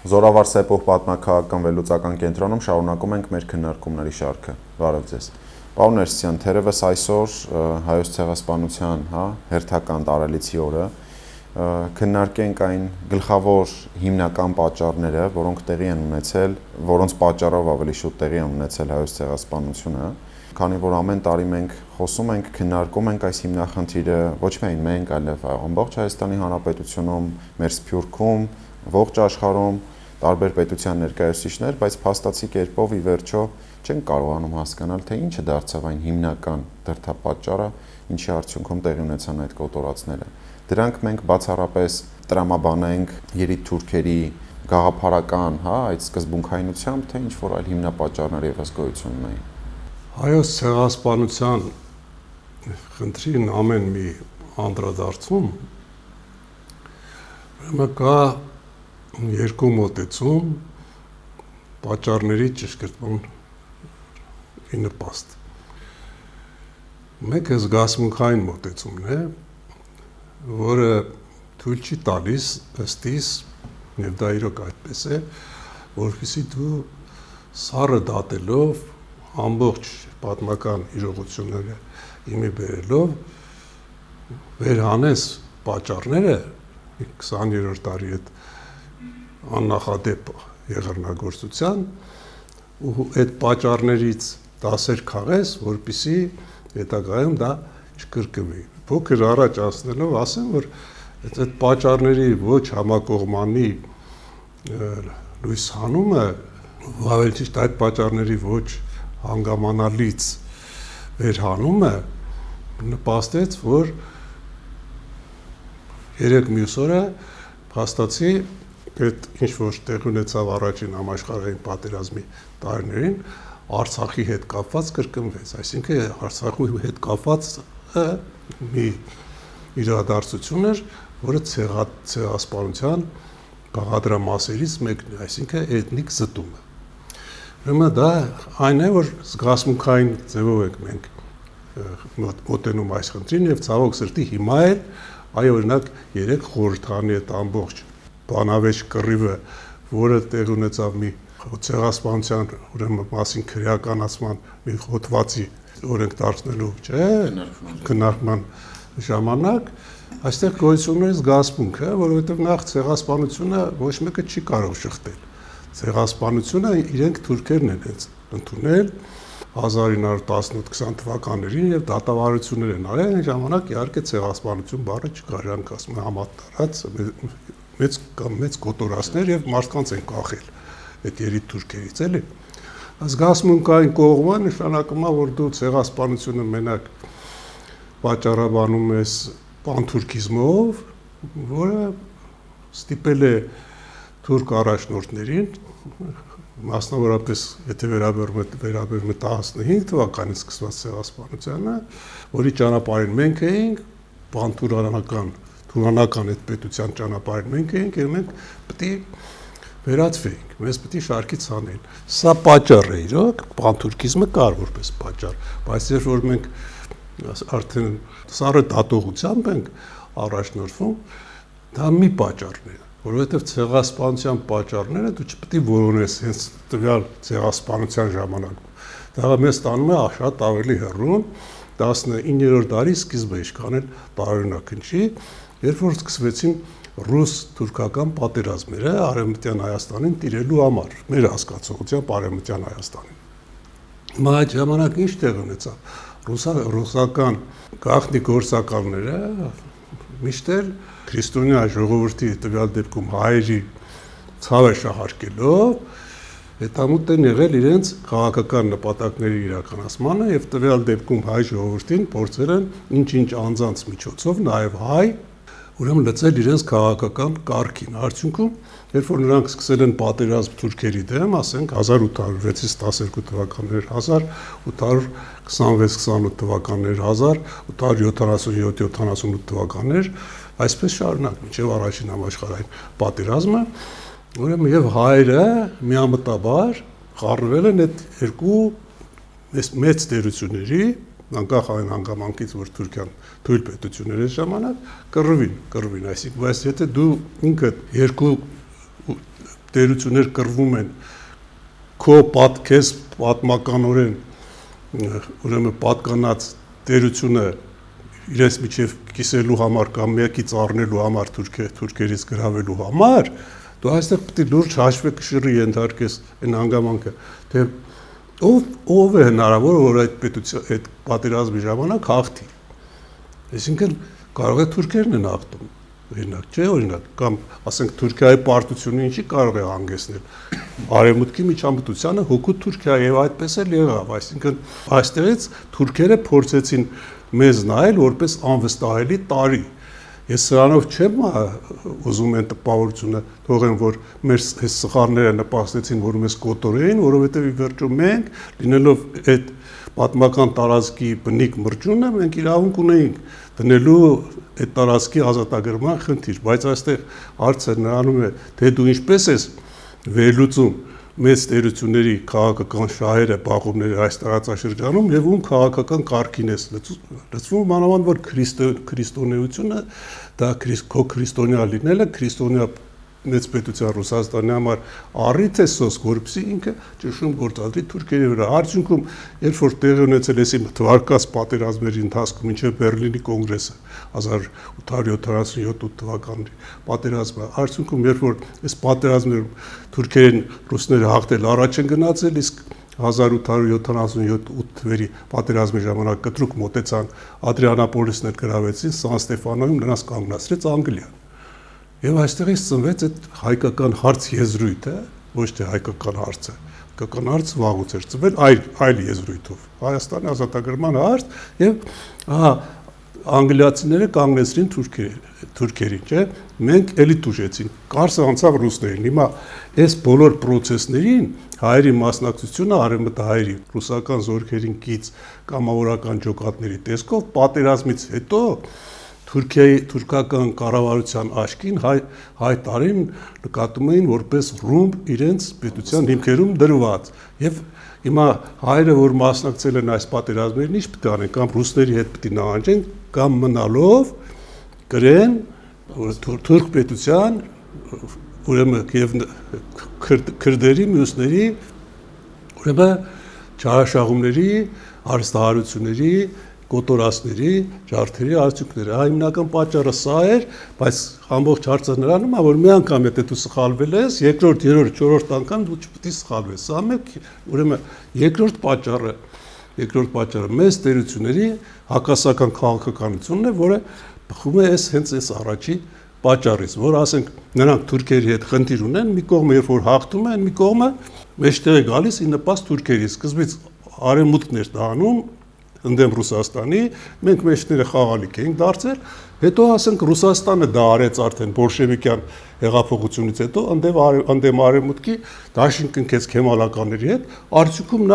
Զորավար Սեպով պատմաքաղաքական վերլուծական կենտրոնում շարունակում ենք մեր քննարկումների շարքը։ Բարև ձեզ։ Պարոն Ներսիսյան, թերևս այսօր հայոց ցեղասպանության, հերթական տարելիցի օրը քննարկենք այն գլխավոր հիմնական պատճառները, որոնք տեղի են ունեցել, որոնց պատճառով ավելի շուտ տեղի են ունեցել հայոց ցեղասպանությունը, քանի որ ամեն տարի մենք խոսում ենք, քննարկում ենք այս հիմնախնդիրը ոչ միայն մենք, այլև ամբողջ Հայաստանի Հանրապետությունում, մեր Սփյուռքում, ողջ աշխարհում տարբեր պետության ներկայացուցիչներ, բայց փաստացի կերպով ի վերջո չեն կարողանում հասկանալ, թե ինչը դարձավ այն հիմնական դրդապատճառը, ինչի արդյունքում տեղի ունեցան այդ կոտորածները։ Դրանք մենք բացառապես տրամաբանենք երիտթուրքերի գաղափարական, այդ սկզբունքայնությամբ, թե ինչ որ այլ հիմնապատճառներ եւս գոյություն ունեն։ Հայոց ցեղասպանության խնդրին ամեն մի անդրադարձում կա երկու մոտեցում պատճառների ճշգրտման նպաստ։ Մեկը զգացմունքային մոտեցումն է, որը թույլ չի տալիս ըստիս, եւ դա իրոք այդպես է, որովհետեւ դու սառը դատելով ամբողջ պատմական իրողությունները իմի բերելով վերհանես պատճառները 20-րդ դարի այդ աննախադեպ եղեռնագործության ու այդ պատճառներից դասեր քաղես, որպեսզի հետագայում դա չկրկնվի։ Փոքր առաջ անցնելով ասեմ, որ այդ պատճառների ոչ համակողմանի լույս հանումը, ավելի ճիշտ այդ պատճառների ոչ հանգամանալից վերհանումը նպաստեց, որ երեք մյուս օրը փաստացի այդ ինչ որ տեղ ունեցավ առաջին համաշխարհային պատերազմի տարիներին Արցախի հետ կապված կրկնվեց, այսինքն Արցախի հետ կապված մի իրադարձություն էր, որը ցեղասպանության բաղադրամասերից մեկն է, այսինքն էթնիկ զտումը։ Ուրեմն դա այն է, որ զգացմունքային ձևով ենք մենք մոտենում այս խնդրին եւ ցավոք սրտի հիմա էլ օրինակ 3 խորհրդանի այդ ամբողջ բանավեճ կռիվը, որը տեղ ունեցավ մի ցեղասպանության ուրեմն մասին քրեականացման մի հոդվածի օրենք դարձնելու, չէ, քննարկման ժամանակ այստեղ գոյություն ունի զգացմունքը, որովհետեւ նախ ցեղասպանությունը ոչ մեկը չի կարող շղթել։ Ցեղասպանությունը իրենք թուրքերն են ընդունել 1918-20 թվականներին եւ դատավարություններ են արել, այն ժամանակ իհարկե ցեղասպանություն բառը չկար, իրանք ասում են համատարած մեծ կոտորածներ եւ մարդկանց են կախել այդ երիտթուրքերից, էլի։ Զգացմունքային կողմը նշանակում է, որ դու ցեղասպանությունը մենակ պատճառաբանում ես պանթուրքիզմով, որը ստիպել է թուրք առաջնորդներին, մասնավորապես եթե վերաբերում է 15 թվականից սկսված ցեղասպանությանը, որի ճանապարհին մենք էինք, թուրանական այդ պետության ճանապարհին մենք էինք, եւ մենք պետք է վերածվեինք, մեզ պետք է շարքից հանեն։ Սա պատճառ է իրոք, պանթուրքիզմը կար որպես պատճառ, բայց երբ որ մենք արդեն սառը դատողությամբ ենք առաջնորդվում, դա մի պատճառն է, որովհետև ցեղասպանության պատճառները դու չպետք է որոնես հենց տվյալ ցեղասպանության ժամանակ։ Դա մեզ տանում է շատ ավելի հեռուն 19-րդ դարի սկիզբը իշխանել տարօրինակնչի, երբ որ սկսվեցին ռուս-թուրքական պատերազմները Արևմտյան Հայաստանին տիրելու համար, մեր հասկացողությամբ Արևմտյան Հայաստանին։ Հիմա այդ ժամանակ ինչ տեղ ունեցավ։ Ռուսական գաղտնի գործակալները միշտ էլ քրիստոնյա ժողովրդի տվյալ դեպքում հայերի ցավը շահարկելով հետամուտ են եղել իրենց քաղաքական նպատակների իրականացմանը եւ տվյալ դեպքում հայ ժողովրդին փորձել են ինչ-ինչ անձանց միջոցով նաեւ հայ ուրեմն լծել իրենց քաղաքական կարգին։ Արդյունքում, երբ որ նրանք սկսել են պատերազմ թուրքերի դեմ, ասենք 1806-ից 12 թվականներ, 1826-28 թվականներ, 1877-78 թվականներ, այսպես շարունակ մինչև առաջին համաշխարհային պատերազմը, ուրեմն եւ հայերը միամտաբար խառնվել են այդ երկու մեծ տերությունների անկախ այն հանգամանքից, որ Թուրքիան թույլ պետություններ է ժամանակ կռվին, այսինքն, բայց եթե դու ինքդ երկու տերություններ կռվում են քո պատկես պատմականորեն ուրեմն պատկանած տերությունը իրենց միջև կիսելու համար կամ մեկից առնելու համար թուրքերից գրավելու համար դու այստեղ պետք է լուրջ հաշվեկշռի ենթարկես այն հանգամանքը թե ով է հնարավոր որ այդ պատերազմի ժամանակ հաղթի այսինքն կարող է թուրքերն են հաղթում օրինակ չէ օրինակ կամ ասենք Թուրքիայի պարտությունը ինչի կարող է հանգեցնել արևմուտքի միջամտությանը հոգու Թուրքիա եւ այդպես էլ եղավ այսինքն այստեղից թուրքերը փորձեցին մեզ նայել որպես անվստահելի տարի ես սրանով չեմ ուզում են տպավորությունը թողեմ որ մեր այս սխալները նպաստեցին որ մեզ կոտորեին որովհետեւ ի վերջո մենք լինելով այդ պատմական տարածքի բնիկ մրջունը մենք իրավունք ունեինք դնելու այդ տարածքի ազատագրման խնդիր բայց այստեղ հարցը նրանում է թե դու ինչպես ես վերլուծում մեծ տերությունների քաղաքական շահերը բախումները այս տարածաշրջանում եւ ում քաղաքական կարգին ես լծվում մանավանդ որ քրիստոնեությունը դա քրիստոնյա լինելը քրիստոնյա մեծ պետության Ռուսաստանի համար առիթ է սոսկ որպեսզի ինքը ճշում գործադրի թուրքերի վրա արդյունքում երբ որ տեղի ունեցել էսի թվարկած պատերազմների ընթացքում մինչև Բերլինի կոնգրեսը 1877 թվականի պատերազմը արդյունքում երբ որ այս պատերազմներում թուրքերեն ռուսները հաղթել առաջ են գնացել իսկ 1877 թվերի պատերազմի ժամանակ կտրուկ մոտեցան Ադրիանապոլիսներ գրավեցին Սան Ստեֆանոյում նրանց կանգնացրեց Անգլիան Եվ այստեղից ծնվեց այդ հայկական հարց եզրույթը, ոչ թե հայկական հարցը, հայկական հարցը վաղուց էր ծնվել այլ եզրույթով, Հայաստանի ազատագրման հարց եւ անգլիացիները կանգնեցրին թուրքերին, չէ՞, մենք էլի տուժեցին, կարծը անցավ ռուսներին, հիմա այս բոլոր process-ներին հայերի մասնակցությունը արևմտահայերի ռուսական զորքերին կից կամավորական ջոկատների տեսքով պատերազմից հետո թուրքական կառավարության աչքին հայ տարին նկատում էին որպես ռումբ իրենց պետության հիմքերում դրված եւ հիմա հայերը որ մասնակցել են այս պատերազմներին ինչ պետք է անեն կամ ռուսների հետ պետք է նահանջեն կամ մնալով գրեն թուրք պետության ուրեմն եւ քրդերի մյուսների ուրեմն չարաշահումների հարստահարությունների կոտորածների, ջարդերի արդյունքները։ Հիմնական պատճառը սա էր, բայց ամբողջ հարցը նրանում է, որ մի անգամ եթե դու սխալվել ես, երկրորդ, երրորդ, չորրորդ անգամ դու չպետք է սխալվես։ Սա մեկ, ուրեմն երկրորդ պատճառը մեծ տերությունների հակասական քաղաքականությունն է, որը բխում է հենց այս առաջի պատճառից, որ ասենք նրանք թուրքերի հետ խնդիր ունեն, մի կողմը երբ որ հաղթում են, մի կողմը մեջտեղ է գալիս ի նպաստ թուրքերի, սկզբից արևմուտքն էր դանում ընդդեմ Ռուսաստանի, մենք մեջները խաղալիք էինք դարձել, հետո ասենք Ռուսաստանը դա արեց արդեն բոլշևիկյան հեղափոխությունից հետո ընդդեմ արևմուտքի դաշինք կնքեց քեմալականների հետ, արդյունքում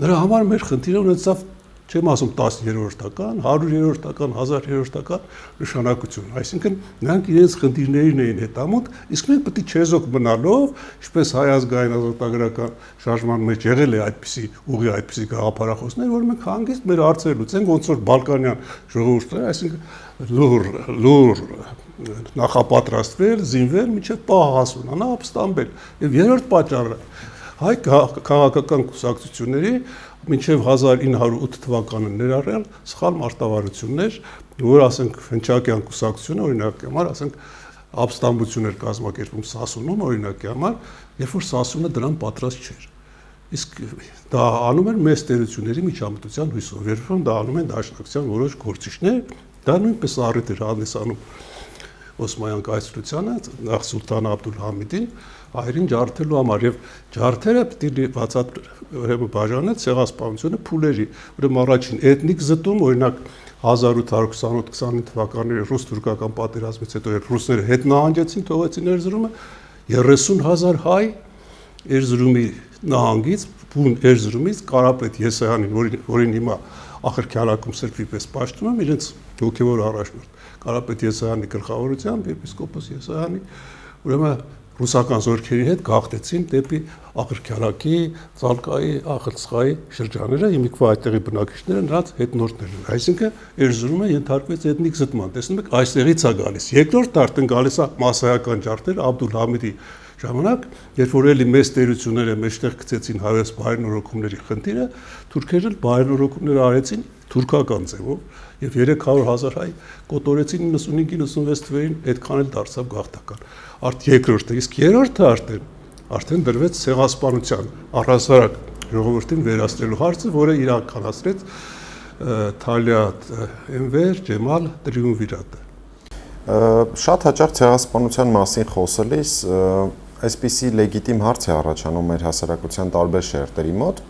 նրա համար մեր խնդիրը ունեցավ չեմ ասում 10-րդական, 100-րդական, 1000-րդական նշանակություն, այսինքն նրանք իրենց խնդիրներին էին հետամուտ, իսկ մենք պետք է չեզոք մնալով, ինչպես հայ ազգային ազատագրական շարժման մեջ եղել է այդպիսի ուղի այդպիսի գաղափարախոսներ, որ մենք հանգիստ մեր հարցերը լուծենք, ոնց որ բալկանյան ժողովուրդները, այսինքն լուր նախապատրաստվել, զինվել, մինչև պահ հասունանա, ապստամբել։ Եվ երրորդ պատճառը հայ քաղաքական կուսակցությունների մինչև 1908 թվականը ներառյալ սխալ մարտավարություններ, որ ասենք հնչակյան կուսակցությունը օրինակի համար, ասենք ապստամբություն էր կազմակերպում Սասունում օրինակի համար, երբ որ Սասունը դրան պատրաստ չէր։ Իսկ դա անում են մեծ տերությունների միջամտության հույսով, երբ որ դա անում են դաշնակցության որոշ գործիչներ, դա նույնպես առիթ էր հանդիսանում Օսմանյան կայսրությանը, նախ Սուլտան Աբդուլհամիդին հայերին ջարդելու համար եւ ջարդերը պետք է ուրեմն բաժանել ցեղասպանությունը փուլերի, ուրեմն առաջին էթնիկ զտում, օրինակ 1828-29 թվականների ռուս-թուրքական պատերազմից հետո երբ ռուսները հետ նահանջեցին, թողեցին Էրզրումը 30,000 հայ Էրզրումի նահանգից, բուն Էրզրումից Կարապետ Եսայանին, որին հիմա Ախրքյալակում սրբի պես պաշտում եմ, իրենց հոգևոր առաջնորդ Կարապետ Եսայանի գլխավորությամբ եպիսկոպոս Եսայանի, ուրեմն ռուսական զորքերի հետ գաղթեցին դեպի Ախրքյալակի, Ծալկայի, Ախալցխայի շրջանները, հիմիկվա այդտեղի բնակիչները նրանց հետնորդներն են։ Այսինքն Էրզրումը ենթարկվեց էթնիկ զտման։ Տեսնում եք, այստեղից է գալիս։ Երկրորդ արդեն գալիս է մասսայական ջարդեր Աբդուլհամիդի ժամանակ, երբ որ էլի մեծ տերությունները մեջտեղ գցեցին հայոց բարենորոգումների խնդիրը, թուրքերը բարենորոգումները արեցին թուրքական ձևով եւ 300,000 հայ կոտորեցին 95-96 թվերին, այդքան էլ դարձավ գաղթական։ Արդ երկրորդը, իսկ երրորդը արդեն դրվեց ցեղասպանության առհասարակ ժողովրդին վերացնելու հարցը, որը իրականացրեց Թալիատ Էնվեր Ջեմալ Տրիումվիրատը։ Շատ հաճախ ցեղասպանության մասին խոսելիս այսպիսի լեգիտիմ հարց է առաջանում մեր հասարակության տարբեր շերտերի մոտ,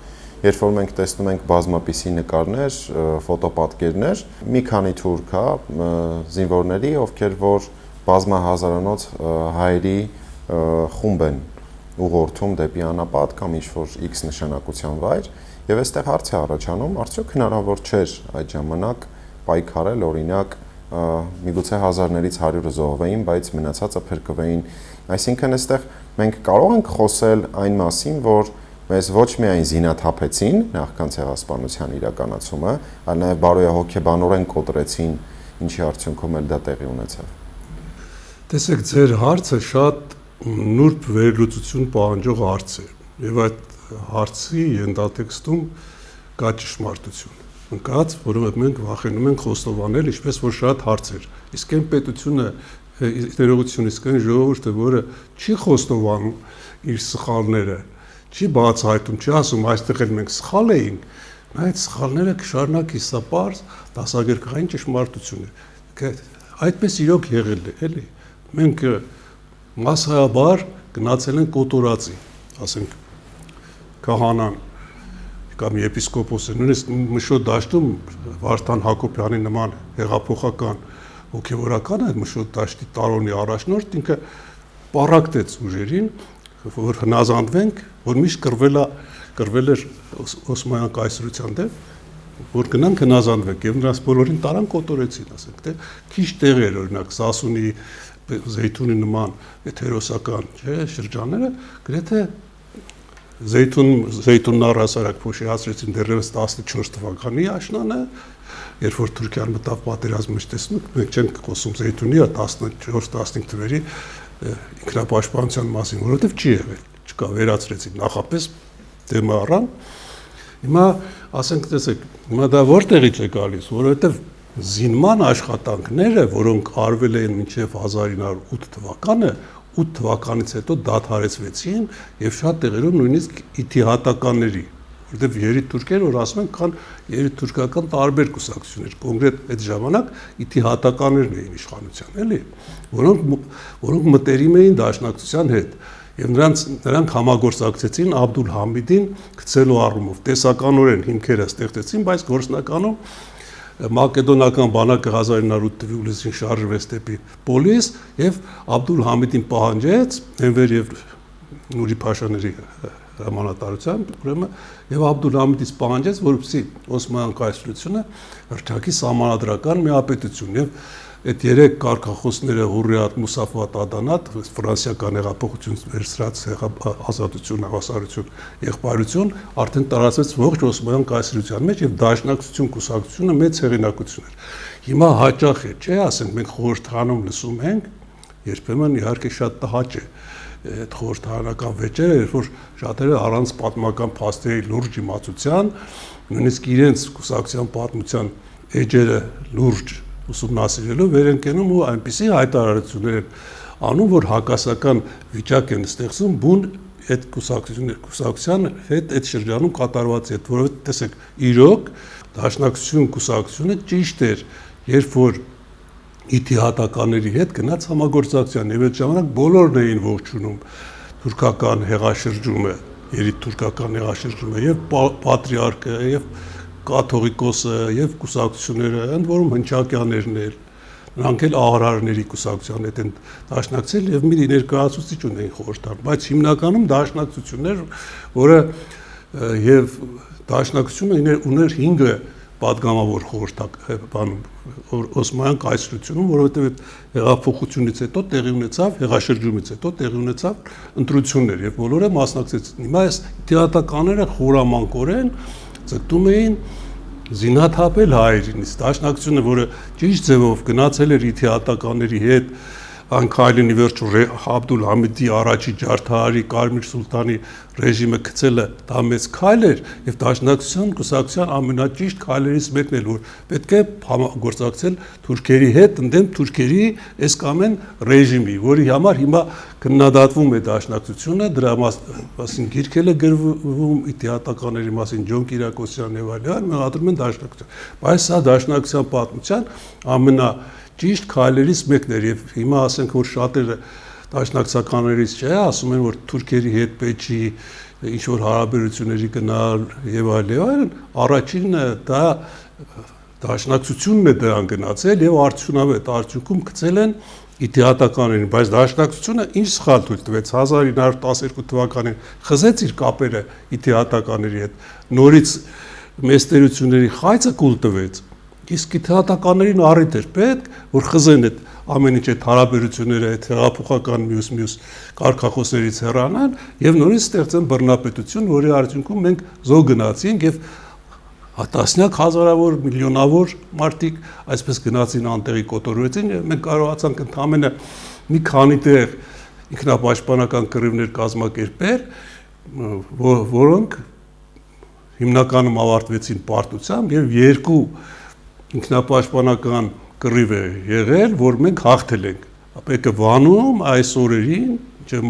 երբ որ մենք տեսնում ենք բազմապիսի նկարներ, ֆոտոպատկերներ, մի քանի թուրք, զինվորների, ովքեր որ բազմահազարանոց հայերի խումբ են ուղղորդում դեպի անապատ կամ ինչ-որ X նշանակության վայր, եւ այստեղ հարց է առաջանում, արդյոք հնարավոր չէր այդ ժամանակ պայքարել, օրինակ, միգուցե հազարներից 100-ը զոհվեին, բայց մնացածը փրկվեին։ Այսինքն այստեղ մենք կարող ենք խոսել այն մասին, որ մեզ ոչ միայն զինաթափեցին նախքան ցեղասպանության իրականացումը, այլ նաեւ բարոյահոգեբանորեն կոտրեցին, ինչի արդյունքում էլ դա տեղի ունեցավ։ Տեսեք, ձեր հարցը շատ նուրբ վերլուծություն պահանջող հարց է, եւ այդ հարցի ենթատեքստում կա ճշմարտություն։ Ընկած, որովհետեւ մենք վախենում ենք խոստովանել, ինչպես որ շատ հարցեր։ Իսկ այն պետությունը, ներողություն, իսկ այն ժողովուրդը, որը չի խոստովանում իր սխալները, չի բացահայտում, չի ասում, այստեղ էլ մենք սխալ էինք, այդ սխալները կշարունակի, սա պարզ դասագրքային ճշմարտություն է։ Այդպես իրոք եղել է, էլի։ Մենք մասսայաբար գնացել են կոտորածի, ասենք քահանան կամ եպիսկոպոսը, նույնիսկ Մշոտ դաշտում Վարդան Հակոբյանի նման հեղափոխական հոգևորական այդ Մշոտ դաշտի տարոնի առաջնորդ ինքը պառակտեց ուժերին, որ հնազանդվենք, որ միշտ կռվել էր Օսմանյան կայսրության դեմ, որ գնանք հնազանդվենք եւ նրանց բոլորին տարան կոտորեցին, ասենք, թե քիչ տեղեր օրինակ Սասունի, Զեյթունի նման էթերոսական, չէ, շրջանները գրեթե Զեյթունն առհասարակ փոշիացրեցին դեռևս 14 թվականի աշնանը, երբ որ Թուրքիան մտավ պատերազմի մեջ, տեսնում եք, մենք չենք խոսում Զեյթունի 14-15 թվերի ինքնապաշտպանության մասին, որովհետև չի եղել, չկա, վերացրեցին նախապես դեմը առան։ Հիմա ասենք, տեսեք, հիմա դա որտեղից է գալիս, որովհետև զինման աշխատանքները, որոնք արվել են մինչև 1908 թվականը, 8 թվականից հետո դադարեցվեցին եւ շատ տեղերում նույնիսկ իթիհատականների, որտեղ երիտթուրքեր որ ասում են, կան երիտթուրքական տարբեր կուսակցություններ, կոնկրետ այդ ժամանակ իթիհատականներն էին իշխանության, էլի, որոնք մտերիմ էին դաշնակցության հետ եւ նրանք համագործակցեցին Աբդուլ Համիդին գցելու առումով, տեսականորեն հիմքերը ստեղծեցին, բայց գործնականում Մակեդոնական բանակը 1908 թվականի հուլիսին շարժվեց դեպի Պոլիս եւ Աբդուլ Համիդին պահանջեց Էնվեր եւ Նուրի Փաշաների հրամանատարությամբ, ուրեմն եւ Աբդուլ Համիդից պահանջեց, որպեսզի Օսմանյան կայսրությունը հռչակի սահմանադրական միապետություն եւ այդ երեք կարգախոսները Հուրրիատ, Մուսաֆատ, Ադանատ, ֆրանսիական հեղափոխությունից վերցրած ազատություն, հավասարություն, եղբայրություն արդեն տարածվեց ողջ Օսմանյան կայսրության մեջ եւ դաշնակցություն կուսակցությունը մեծ հեղինակություն էր։ Հիմա հաճախ է, չէ՞, ասենք մենք խորհրդանում լսում ենք, երբեմն իհարկե շատ տհաճ է այդ խորհրդարանական վեճերը, երբ որ շատերը առանց պատմական փաստերի լուրջ իմացության, նույնիսկ իրենց կուսակցության պատմության էջերը լուրջ ուսումնասիրելով վեր են կենում ու այնպիսի հայտարարություններ են անում, որ հակասական վիճակ են ստեղծում բուն այդ կուսակցության հետ այդ շրջանում կատարված է, որովհետև տեսեք, իրոք դաշնակցություն կուսակցությունը ճիշտ էր, երբ որ իթիհատականների հետ գնաց համագործակցության եւ այդ ժամանակ բոլորն էին ողջունում թուրքական հեղաշրջումը, երիտթուրքական հեղաշրջումը եւ պատրիարքը եւ կաթողիկոսը եւ կուսակցությունները, ընդ որում հնչակյաներն էլ, նրանք էլ աղարարների կուսակցության հետ են դաշնակցել եւ մի ներկայացուցիչ ունեին խորհրդարանում, բայց հիմնականում դաշնակցություններ, որը եւ դաշնակցությունը ուներ 5 պատգամավոր Օսմանյան կայսրությունում, որովհետեւ այդ հեղափոխությունից հետո տեղի ունեցավ, հեղաշրջումից հետո տեղի ունեցավ ընտրություններ եւ բոլորը մասնակցեցին։ Հիմա այս իթիհատականները խորամանկորեն ցտում էին զինաթափել հայերին, դաշնակցությունը, որը ճիշտ ձևով գնացել էր իթիհատականների հետ Քայլինի վերջո Աբդուլ Համիդի առաջի ջարդարարի Կարմիր Սուլտանի ռեժիմը գցելը դա մեծ քայլ էր եւ դաշնակցության կուսակցության ամենաճիշտ քայլերից մեկն էր, որ պետք է գործակցել թուրքերի հետ, ընդդեմ թուրքերի այս կամ այն ռեժիմի, որի համար հիմա քննադատվում է դաշնակցությունը, դրա մասին գիրքել է գրվում իդեատականների մասին Ջոն Կիրակոսյանն եւ այլն, մեղադրում են դաշնակցություն, բայց սա դաշնակցության պատմության ամենաճիշտ քայլերից մեկն էր եւ հիմա ասենք որ շատերը դաշնակցականներից չէ, ասում են որ թուրքերի հետ պետք չի ինչ որ հարաբերությունների գնալ եւ այլն, առաջինը դա դաշնակցությունն է դրան գնացել եւ արդյունավետ արդյունքում գցել են իդեատականներին, բայց դաշնակցությունը ինչ սխալ թույլ տվեց 1912 թվականին խզեց իր կապերը իդեատականների հետ, նորից մեծ տերությունների խայծը կուլ տվեց, իսկ իդեատականներին առիթ էր պետք, որ խզեն այդ ամեն ինչ այդ հարաբերությունները այդ հեղափոխական մյուս կարգախոսներից հեռանան եւ նորից ստեղծեն բռնապետություն, որի արդյունքում մենք զո գնացինք եւ տասնյակ հազարավոր միլիոնավոր մարդիկ այսպես գնացին անտեղի կոտորվեցին եւ մենք կարողացանք ընդամենը մի քանի տեղ ինքնապաշտպանական կռիվներ կազմակերպել, որոնք հիմնականում ավարտվեցին պարտությամբ եւ երկու ինքնապաշտպանական կռիվ է եղել, որ մենք հաղթել ենք։ Ապա Վանում այս օրերին,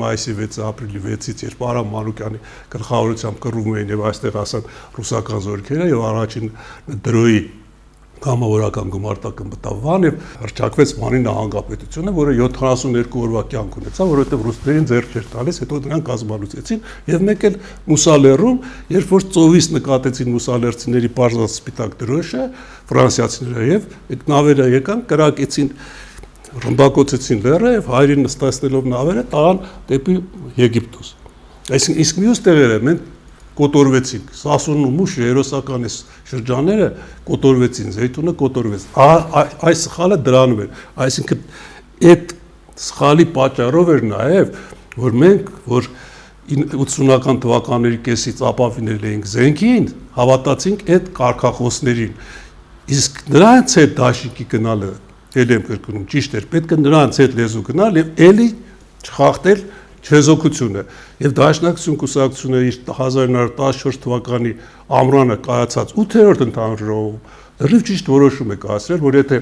մայիսի 6 ապրիլի 6-ից, երբ Արամ Մանուկյանի գլխավորությամբ կռվում էին եւ այստեղ ասան ռուսական զորքերը եւ առաջին դրոյի կամավորական գումարտակը մտավ Վան եւ հռչակվեց Վանի նահանգապետությունը, որը 72 օրվա կյանք ունեցավ, որովհետեւ ռուսներին ձեռք չէր տալիս, հետո դրանք կազմալուծեցին եւ մեկ էլ Մուսալերում, երբ որ ծովից նկատեցին մուսալերցիների բարձրած սպիտակ դրոշը, ֆրանսիացիները եւ այդ նավերը եկան, կրակեցին, ռմբակոծեցին լեռը եւ հայերին նստացնելով նավերը տան դեպի Եգիպտոս։ Այսինքն իսկ մյուս տեղերը մենք կոտորվեցինք, Սասունն ու Մուշ հերոսական շրջանները կոտորվեցին, Զեյթունը կոտորվեց։ Այս սխալը դրանում էր, այսինքն այդ սխալի պատճառով էր նաև, որ մենք, որ 80-ական թվականների կեսից ապավինել էինք զենքին, հավատացինք այդ կարգախոսներին։ Իսկ նրանց հետ դաշինքի գնալը, ել եմ կրկնում, ճիշտ էր, պետք է նրանց հետ լեզու գնալ եւ էլի չխախտել չեզոքությունը եւ դաշնակցություն կուսակցությունը իր 1914 թվականի ամռանը կայացած 8-րդ ընդհանուր ժողովում լրիվ ճիշտ որոշում է կայացրել, որ եթե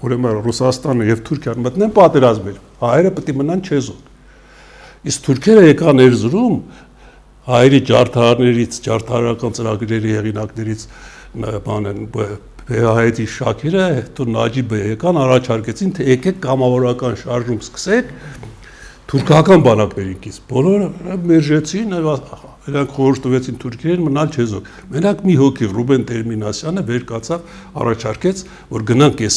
ուրեմն Ռուսաստանը եւ Թուրքիան մտնեն պատերազմել, հայերը պետք է մնան չեզոք։ Իսկ թուրքերը եկան Էրզրում հայերի ջարդարներից, ջարդարական ծրագրերի հեղինակներից Բեհայեդի Շաքիրը, հետո Նաջիբը եկան առաջարկեցին, թե եկեք կամավորական շարժում սկսեք թուրքական բանակներինքից, բոլորը մերժեցին, նրանք խորհուրդ տվեցին թուրքերին մնալ չեզոք։ Մենակ մի հոգի Ռուբեն Տերմինասյանը վեր կացավ, առաջարկեց, որ գնանք այս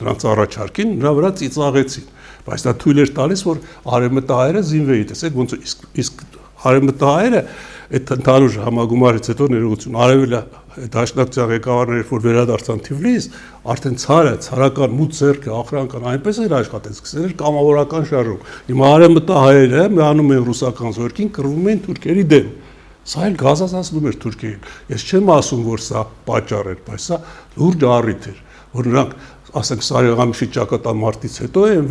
նրանց առաջարկին, նրա վրա ծիծաղեցին, բայց դա թույլ էր տալիս, որ արևմտահայերը զինվեին, տեսեք ոնց իսկ արևմտահայերը այդ ընդհանուր համագումարից հետո ներողություն արևելա դաշնակցության ղեկավարներ, որ վերադարձան Թիֆլիս, արդեն ցարական մութ ձեռքը ախրանական այնպես էր աշխատել, սկսել էր կամավորական շարժում։ Հիմա արևմտահայերը միանում են ռուսական զորքին, կռվում են թուրքերի դեմ։ Սա էլ գազազացնում էր թուրքերին։ Ես չեմ ասում, որ սա պատճառ էր, բայց սա լուրջ առիթ էր, որ նրանք, ասենք, Սարյաղամիշի ճակատամարտից հետո են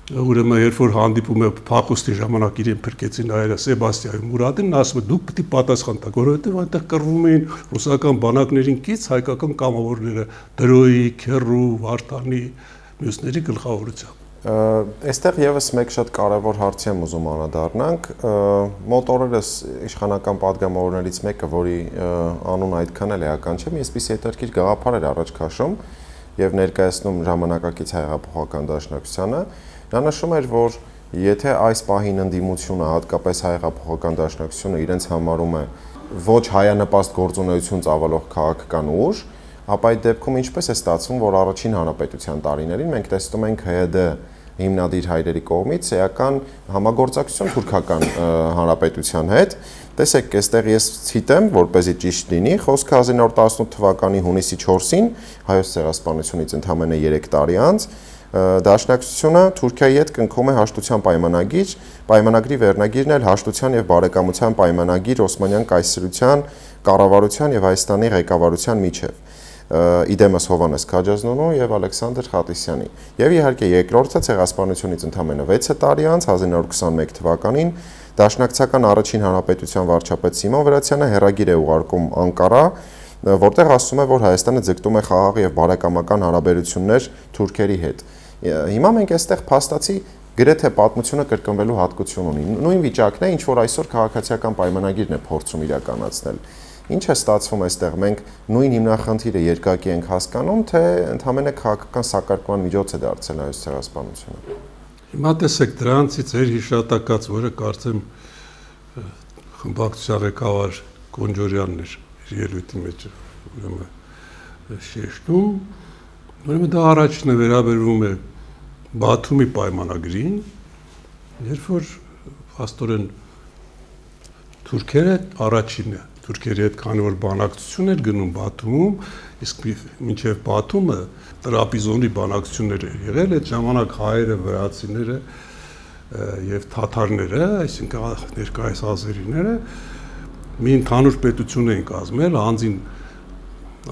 ուրեմն երբ որ հանդիպում է փախուստի ժամանակ իրեն փրկեցին հայերը Սեբաստիայի Մուրադին, ասում է դուք պետք է պատասխան տաք, որովհետև այնտեղ կռվում էին ռուսական բանակներին կից հայկական կամավորները Դրոյի, Քերու, Վարդանի, մյուսների գլխավորությամբ։ Այստեղ եւս մեկ շատ կարևոր հարցի եմ ուզում անդրադառնանք, մոտ օրերս իշխանական падգամավորներից մեկը, որի անունը այդքան էլ էական չէ, մի այսպիսի հետաքրքիր գաղափար էր առաջ քաշում եւ ներկայացնում ժամանակակից հեղափոխական դաշնակցությանը։ Նա նշում էր, որ եթե այս պահին ընդդիմությունը, հատկապես հեղափոխական դաշնակցությունը իրենց համարում է ոչ հայանպաստ գործունեություն ծավալող քաղաքական ուժ, ապա այդ դեպքում ինչպես է ստացվում, որ առաջին հանրապետության տարիներին մենք տեսնում ենք ՀՀԴ հիմնադիր հայրերի կողմից էական համագործակցություն թուրքական հանրապետության հետ։ Տեսեք, այստեղ ես ցիտեմ, որպեսզի ճիշտ լինի, խոսքը 1918 թվականի հունիսի 4-ին հայոց ցեղասպանությունից ընդամենը 3 տարի անց Դաշնակցությունը Թուրքիայի հետ կնքում է հաշտության պայմանագիր, պայմանագրի վերնագիրն էլ հաշտության եւ բարեկամության պայմանագիր Օսմանյան կայսրության, կառավարության եւ Հայաստանի ղեկավարության միջև։ իդեմս Հովանես Քաջազնունու եւ Ալեքսանդր Խատիսյանի։ Եվ իհարկե երկրորդը ցեղասպանությունից ընդամենը 6 տարի անց 1921 թվականին Դաշնակցական առաջին հանրապետության վարչապետ Սիմոն Վրացյանը հեռագիր է ուղարկում Անկարա, որտեղ ասում է, որ Հայաստանը ձգտում է խաղաղ եւ բարեկամական հարաբերություններ թուրքերի հետ։ Հիմա մենք այստեղ փաստացի գրեթե պատմությունը կրկնվելու հատկություն ունի։ Նույն վիճակն է, ինչ որ այսօր քաղաքացիական պայմանագիրն է փորձում իրականացնել։ Ինչ է ստացվում այստեղ, մենք նույն հիմնախնդիրը երկակի ենք հասկանում, թե ընդհանրապես քաղաքական սակարկման միջոց է դարձել այս ցեղասպանությունը։ Հիմա տեսեք դրանցից էր հիշատակած, որը կարծեմ խմբակցության ղեկավար Կոնջորյանն էր ելույթի մեջ ուրեմն շեշտում, ուրեմն դա առաջինը վերաբերվում է Բաթումի պայմանագրին, երբ որ փաստորեն թուրքերը առաջինը թուրքերի հետ քանի որ բանակցություն էր գնում Բաթումում, իսկ մինչև Բաթումը Տրապիզոնի բանակցություններ էր եղել, այդ ժամանակ հայերը, վրացիները եւ թաթարները, այսինքն ներկայիս ազերիները մի ընդհանուր պետություն էին կազմել հանձին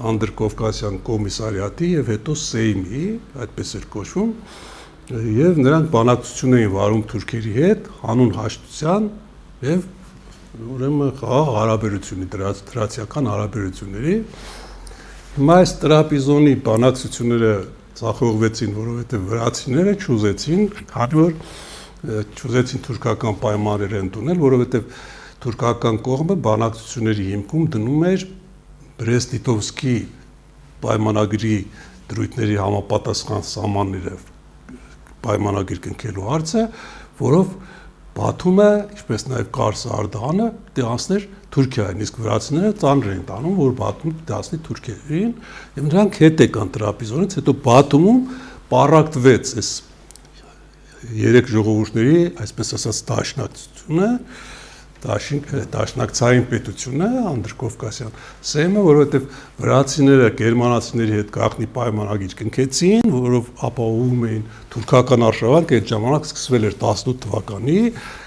Անդրկովկասյան կոմիսարիատի եւ հետո Սեյմի, այդպես էր կոչվում, եւ նրանք բանակցություն էին վարում թուրքերի հետ հանուն հաշտության եւ ուրեմն խաղաղ հարաբերությունի դրացիական հարաբերությունների։ Հիմա այս Տրապիզոնի բանակցությունները ցախողվեցին, որովհետեւ վրացիները չուզեցին, քանի որ չուզեցին թուրքական պայմաններ ընդունել, որովհետեւ թուրքական կողմը բանակցությունների հիմքում դնում էր Բրեստ-Լիտովսկի պայմանագրի դրույթների համապատասխան սահմանները պայմանագիր կնքելու հարցը, որով Բաթումը, ինչպես նաև Կարսը Արդահանը պետք է անցներ Թուրքիային, իսկ վրացիները ծանր էին տանում, որ Բաթումը պետք է անցնի Թուրքիային, եւ նրանք հետ եկան Տրապիզոնից, հետո Բաթումում պարակտվեց այս երեք ժողովուրդների, այսպես ասած, դաշնակցությունը, դաշնակցային պետությունը, Անդրկովկասյան Սեյմը, որովհետև վրացիները գերմանացիների հետ գաղտնի պայմանագիր կնքեցին, որով ապահովում էին թուրքական արշավանքը, այդ ժամանակ սկսվել էր 18 թվականի,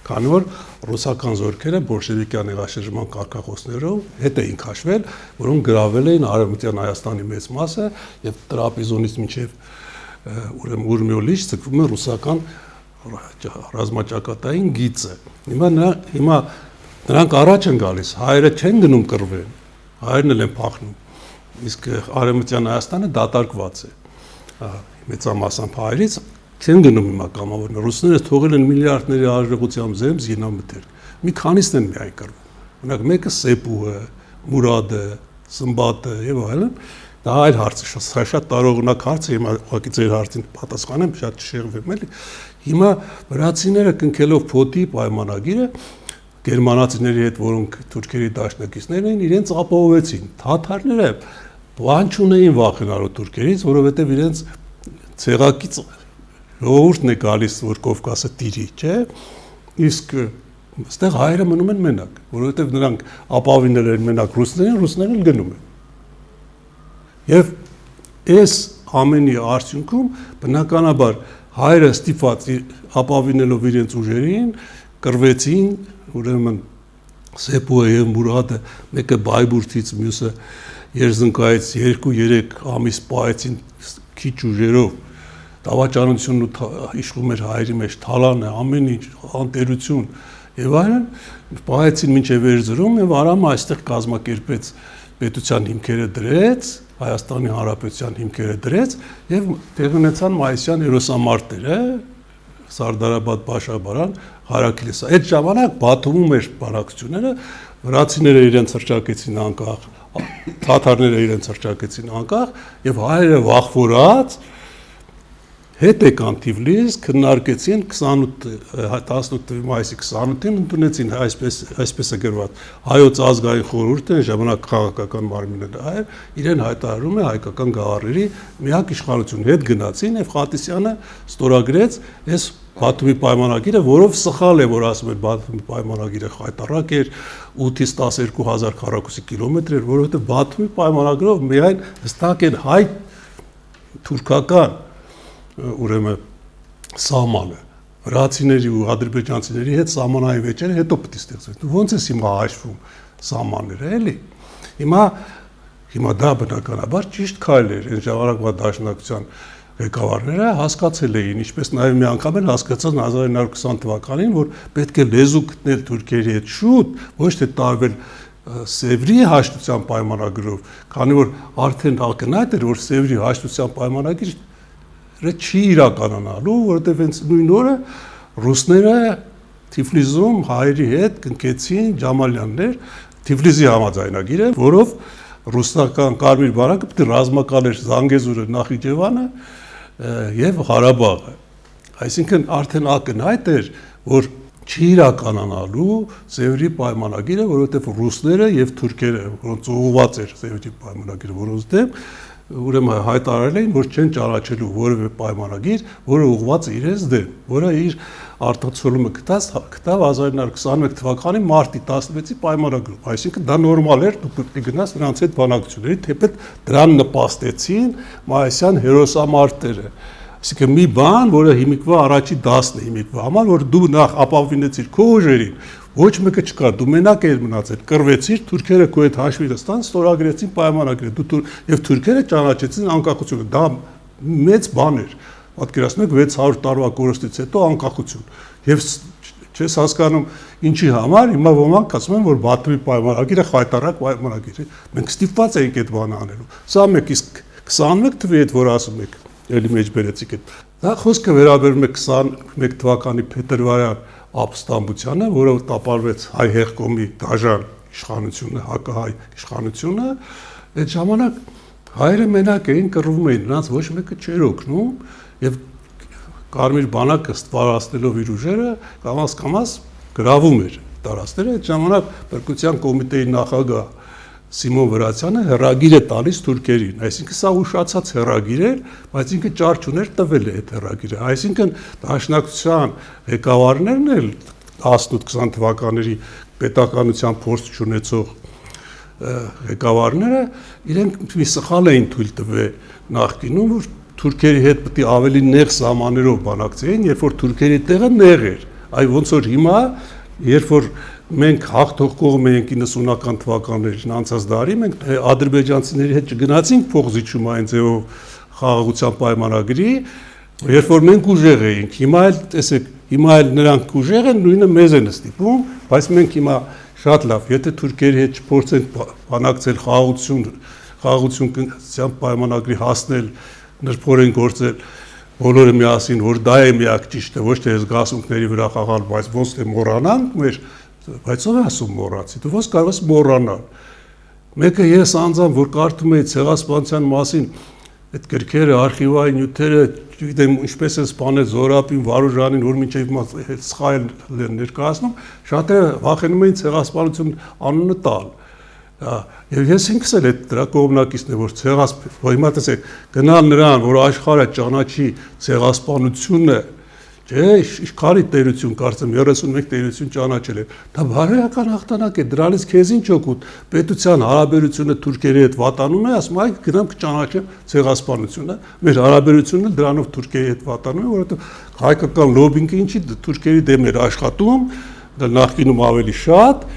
քանի որ ռուսական զորքերը բոլշևիկյան հեղաշրջման կարգախոսներով հետ էին քաշվել, որոնք գրավել էին Արևմտյան Հայաստանի մեծ մասը եւ Տրապիզոնից մինչեւ ուրեմն Ուրմիոլիչ ցկվում է ռուսական ռազմաճակատային գիծը։ Հիմա նրանք առաջ են գալիս, հայերը չեն գնում կռվեն, հայերն էլ են փախնում, իսկ Արևմտյան Հայաստանը դատարկված է։ Մեծամասամբ հայերից չեն գնում հիմա կամավորներ, ռուսները թողել են միլիարդների արժողությամբ զենք զինամթեր, մի քանիսն են միայն կռվում։ Օրինակ մեկը Սեպուհը, Մուրադը, Սմբատը եւ այլն, դա այլ հարց է, շատ տարողունակ հարց է, հիմա ուղղակի ձեր հարցին պատասխանեմ, շատ չշեղվեմ էլի։ Հիմա վրացիները կնքելով փոթի պայմանագիրը գերմանացիների հետ, որոնք թուրքերի դաշնակիցներ էին, իրենց ապահովեցին։ Թաթարները բան չունեին վախենալու թուրքերից, որովհետև իրենց ցեղակից ժողովուրդն է գալիս, որ Կովկասը տիրի, չէ՞։ Իսկ այստեղ հայերը մնում են մենակ, որովհետև նրանք ապավինել են մենակ ռուսներին էլ գնում են։ Եվ այս ամենի արդյունքում բնականաբար հայերը ստիպված ապավինելով իրենց ուժերին կռվեցին, ուրեմն Սեպուհը եւ Մուրադը մեկը Բայբուրթից, մյուսը Երզնկայից 2-3 ամիս պահեցին քիչ ուժերով, դավաճանությունն իշխում էր հայերի մեջ, թալանը, ամեն ինչ, անտերություն եւ այլն, պահեցին մինչեւ Էրզրում եւ Արամը այստեղ կազմակերպեց պետության հիմքերը դրեց, Հայաստանի Հանրապետության հիմքերը դրեց եւ տեղ ունեցան մայիսյան հերոսամարտերը, Սարդարաբադ, Բաշաբարան, Ղարաքիլիսա։ Այդ ժամանակ Բաթումում էր բանակցությունները, վրացիները իրենց հռչակեցին անկախ, թաթարները իրենց հռչակեցին անկախ եւ հայերը վախվորած հետ եկան Թիֆլիս, քննարկեցին 18 մայիսի 28-ին ընդունեցին այսպես է գրված հայոց ազգային խորհուրդը, ժամանակ քաղաքական մարմինը հայեր, իրեն հայտարարում է հայկական գավառների միակ իշխանություն, հետ գնացին եւ Խատիսյանը ստորագրեց այս Բաթումի պայմանագիրը, որով սխալ է, որ ասում են Բաթումի պայմանագիրը խայտառակ էր, 8-ից 12000 քառակուսի կիլոմետր էր, որովհետեւ Բաթումի պայմանագրով միայն հստակ են հայ թուրքական ուրեմն սահմանը վրացիների ու ադրբեջանցիների հետ սահմանային վեճերը հետո պետք է ստեղծվեն։ Ոնց է հիմա հաշվում սահմանները, էլի։ Հիմա Հիմա դա բնականաբար ճիշտ քայլ էր, այն ժամանակվա դաշնակցության ղեկավարները հասկացել էին, ինչպես նաև մի անգամ էլ հասկացան 1920 թվականին, որ պետք է լեզու գտնել թուրքերի հետ շուտ, ոչ թե տարվել Սևրի հաշտության պայմանագրով, քանի որ արդեն ակնհայտ էր, որ Սևրի հաշտության պայմանագիրը չի իրականանալու, որովհետև հենց նույն օրը ռուսները Թիֆլիսում հայերի հետ կնքեցին Ջամալյաններ Թիֆլիսի համաձայնագիրը, որով ռուսական Կարմիր բանակը պետք է ռազմակալեր Զանգեզուրը, Նախիջևանը եւ Ղարաբաղը։ Այսինքն արդեն ակնհայտ էր, որ չի իրականանալու Սևրի պայմանագիրը, որովհետեւ ռուսները եւ թուրքերը, որոնց ուղղված էր Սևրի պայմանագիրը, որոնց դեմ ուրեմն հայտարարել էին, որ չեն ճանաչելու որևէ պայմանագիր, որը ուղղված է իրենց դեմ, որը իր արտացոլումը գտավ 1921 թվականի մարտի 16-ի պայմանագրում։ Այսինքն դա նորմալ էր, դու պետք է գնաս նրանց հետ բանակցությունների, թեպետ դրան նպաստեցին Մայիսյան հերոսամարտերը։ Այսինքն մի բան, որը հիմիկվա առաջի դասն է հիմիկվա համար, որ դու նախ ապավինեցիր քո ուժերին, ոչ մեկը չկար, դու մենակ ես մնացել, կռվեցիր, թուրքերը քո հետ հաշվի նստան, ստորագրեցին պայմանագրը, եւ թուրքերը ճանաչեցին անկախությունը։ Դա մեծ բան էր։ Պատկերացնեք 600 տարվա կորստից հետո անկախություն։ Եվ չես հասկանում ինչի համար, հիմա ոմանք ասում են, որ Բաթումի պայմանագիրը խայտարակ պայմանագիր է։ Մենք ստիպված ենք այդ բանը անելու։ Սա մեկ, իսկ 21 թվի հետ որ ասում եք, էլի մեջ բերեցիք այդ։ Դա խոսքը վերաբերում է 21 թվականի փետրվարյան ապստամբությանը, որը տապալվեց հայ հեղկոմի դաժան իշխանությունը, հակահայ իշխանությունը, այդ ժամանակ հայերը մենակ էին, կռվում էին, նրանց ոչ մեկը չէր օգնում եւ Կարմիր բանակը ստվարացնելով իր ուժերը կամաց գրավում էր տարածքները։ Այդ ժամանակ Բրկության կոմիտեի նախագահ Սիմոն Վրացյանը հեռագիր է տալիս թուրքերին, այսինքն սա ուշացած հեռագիր էր, բայց ինքը ճար չուներ տվել է այդ հեռագիրը, այսինքն դաշնակցության ղեկավարներն էլ 18-20 թվականների պետականության փորձ չունեցող ղեկավարները իրենք մի սխալ էին թույլ տվել նախկինում, որ թուրքերի հետ պետք է ավելի նեղ սահմաններով բանակցեին, երբ որ թուրքերի տեղը նեղ էր, այ ոնց որ հիմա, երբ որ մենք հաղթող կողմ էինք 90-ական թվականներին անցած դարի, մենք ադրբեջանցիների հետ չգնացինք փոխզիջումային ձևով խաղաղության պայմանագրի, երբ որ մենք ուժեղ էինք, հիմա էլ տեսեք, հիմա էլ նրանք ուժեղ են, նույնը մեզ են ստիպում, բայց մենք հիմա շատ լավ, եթե թուրքերի հետ չփորձենք բանակցել խաղաղության պայմանագրի հասնել, նրբորեն գործել բոլորը միասին, որ դա է միակ ճիշտը, ոչ թե զգացմունքների վրա խաղալ, բայց ոնց թե մոռանանք մեր, բայց ով է ասում մոռացի, դու ոնց կարող ես մոռանալ։ Մեկը ես անձամբ, որ կարդում էի ցեղասպանության մասին այդ գրքերը, արխիվային նյութերը, գիտեմ ինչպես է սպանել Զորապին, Վարուժանին, որ մինչև սխալ ներկայացնում, շատերը վախենում էին ցեղասպանություն անունը տալ։ Եվ ես ինքս էլ այդ դրա կողմնակիցն եմ, որ հիմա տեսեք, գնալ նրան, որ աշխարհը ճանաչի ցեղասպանությունը, չէ, իշխանի տերություն, կարծեմ 31 տերություն ճանաչել է, դա բարոյական հաղթանակ է, դրանից քեզ ինչ օգուտ, պետության հարաբերությունը թուրքերի հետ վատանում է, ասում այ գնամ կճանաչեմ ցեղասպանությունը, մեր հարաբերությունը դրանով թուրքերի հետ վատանում է, որովհետև հայկական լոբինգը ինչի թուրքերի դեմ էր աշխատում, դա նախկինում ավելի շատ,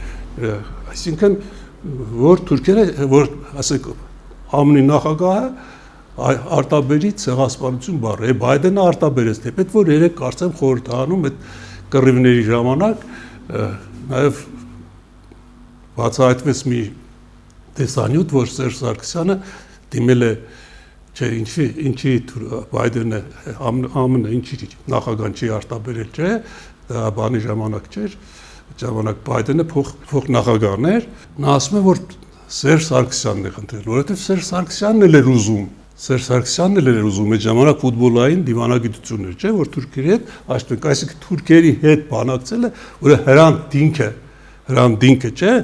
այսինքն որ թուրքերը, որ ասեք ԱՄՆ-ի նախագահը արտաբերի ցեղասպանություն բառը, Բայդենը արտաբերեց, թեպետ որ երեք կարծեմ խորհրդարանում այդ կռիվների ժամանակ նաև բացահայտվեց մի տեսանյութ, որ Սերժ Սարգսյանը դիմել է, չէ, ինչի Բայդենը ԱՄՆ-ը ինչի նախագահան չի արտաբերել, չէ, դա բանի ժամանակ չէր, ժամանակ Բայդենը փոխնախագահն էր, նա ասում է, որ Սերժ Սարգսյանն է խնդրել, որովհետև Սերժ Սարգսյանն էլ էր ուզում, Սերժ Սարգսյանն էլ էր ուզում, այդ ժամանակ ֆուտբոլային դիվանագիտություն էր, չէ, որ թուրքերի հետ աշխատենք, այսինքն թուրքերի հետ բանակցելը, որը հրանտինքը, չէ,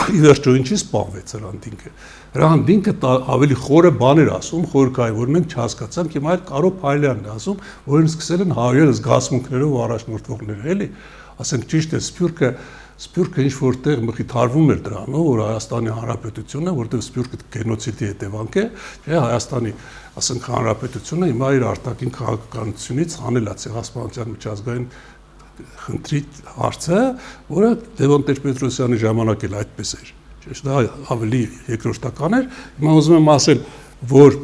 ի վերջո ինչի սպանվեց հրանտինքը։ Հրանտինքը ավելի խորը բան էր ասում, խորքային, որ մենք չհասկացանք, հիմա այլ Կարո Փայլյանն է ասում, որին սկսել են հայերը զգացմունքներով առաջնորդողները, էլի։ Ասենք ճիշտ է, Սփյուռքը ինչ որտեղ մխիթարվում էր դրանով, որ Հայաստանի Հանրապետությունը, որտեղ Սփյուռքը գենոցիդի հետևանք է, չէ, Հայաստանի, ասենք Հանրապետությունը հիմա իր արտաքին քաղաքականությունից հանել է ցեղասպանության միջազգային խնդրի հարցը, որը Լևոն Տեր-Պետրոսյանի ժամանակ էլ այդպես էր։ դա ավելի երկրորդական էր։ Հիմա ուզում եմ ասել, որ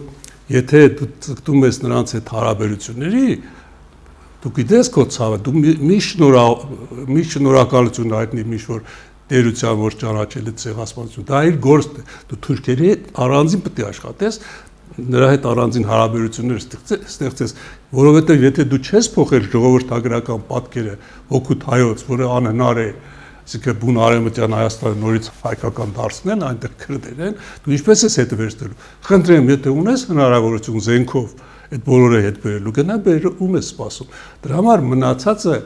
եթե դու ցկտում ես նրանց հետ հարաբերությունների, դու գիտես քո ցավը, դու մի շնորհակալություն հայտնի ինչ-որ տերության, որ ճանաչել է ցեղասպանություն, դա իր գործն է, դու թուրքերի հետ առանձին պետք է աշխատես, նրա հետ առանձին հարաբերություններ ստեղծես, որովհետև եթե դու չես փոխել ժողովրդագրական պատկերը հոգուտ հայոց, որը անհնար է, այսինքն բուն արևմտյան Հայաստանը նորից հայկական դարձնեն, այնտեղ քրդեր են, դու ինչպես ես հետ վերցնելու։ Խնդրեմ, եթե ունես հնարավորություն զենքով այդ բոլորը հետ բերելու, գնա բեր, ում ես սպասում։ Դրա համար մնացածը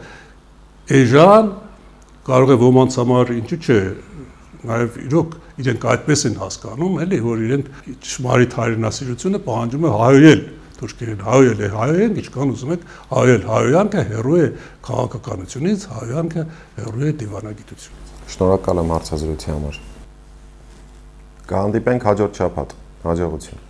էժան կարող է ոմանց համար ինչու՞ չէ, նաև իրոք իրենք այդպես են հասկանում, էլի, որ իրենք ճշմարիտ հայրենասիրությունը պահանջում է հայոյել թուրքերին, հայոյել, ինչքան ուզում եք հայոյել, հայոյանքը հեռու է քաղաքականությունից, հայոյանքը հեռու է դիվանագիտությունից։ Շնորհակալ եմ հարցազրույցի համար։ Կհանդիպենք հաջորդ շաբաթ։ Հաջողություն։